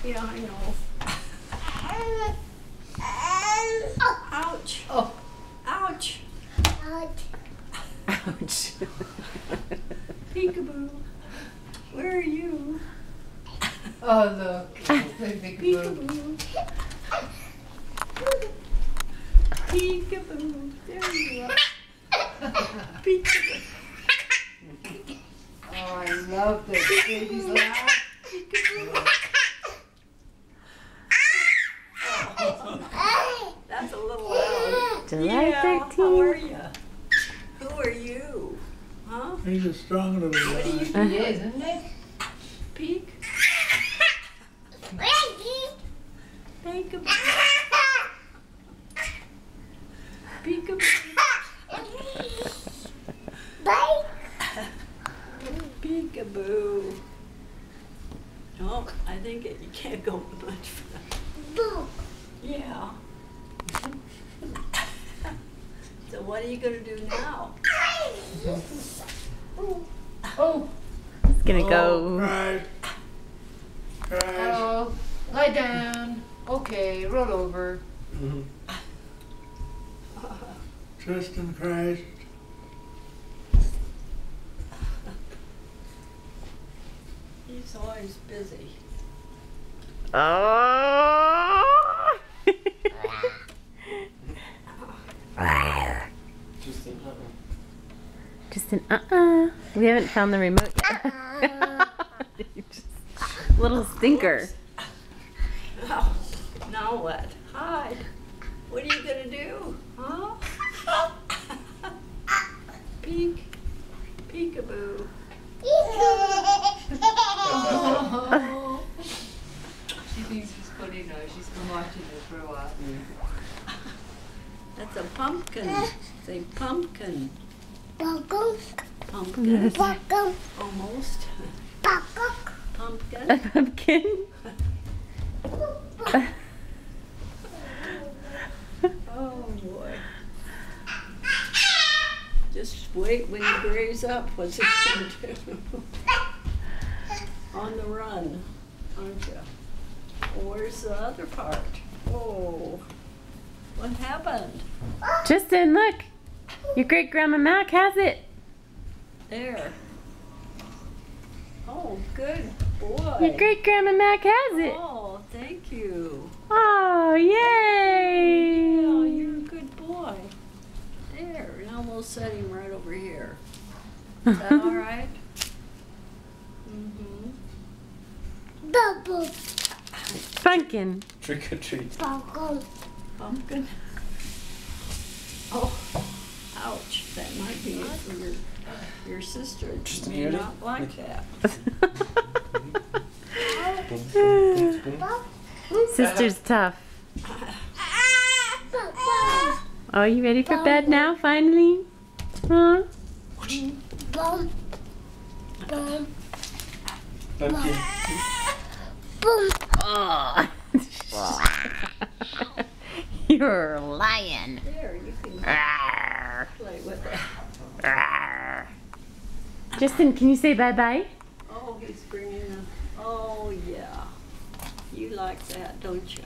Yeah, I know. Ouch. Oh. Ouch. Ouch. Peekaboo. Where are you? Oh, look. Peekaboo. Peekaboo. There you are. Peekaboo. Oh, I love this baby's laugh. Peekaboo. That's a little loud. July Yeah, 13th. how are you? Who are you? Huh? He's a strong little What do you guy. He is, isn't it? Peek? Peekaboo. Peekaboo. Peekaboo. Oh, I think you can't go much further. Yeah. So what are you going to do now? Oh. It's gonna Oh, go. crash. Crash. Oh. Lie down. Okay, roll over. Tristan crashed. He's always busy. Oh. Just an We haven't found the remote yet. You just- little stinker. Oh, now what? Hide. What are you going to do? Huh? Peek. Peekaboo. Oh. She thinks it's funny now. She's been watching it for a while. That's a pumpkin. Say pumpkin. Welcome. Pumpkin. Welcome. Almost. Welcome. Pumpkin. A pumpkin. Oh boy. Just wait when he grows up. What's he going to do? On the run, aren't you? Where's the other part? Oh, what happened? Justin, look. Your great grandma Mac has it. There. Oh, good boy. Your great grandma Mac has it. Oh, thank you. Oh, yay. Yeah, you're a good boy. There, now we'll set him right over here. Is that all right? Mm-hmm. Bubble. Pumpkin. Trick or treat. Welcome. Pumpkin. Oh, ouch. That might be it for your sister. She may not like that. Sister's tough. Oh, you ready for bed now, finally? Huh? Boom. Boom. Pumpkin. Boom. Oh. You're lying. There, you can Rawr. play with it. Rawr. Justin, can you say bye-bye? Oh, he's bringing a, oh yeah. You like that, don't you?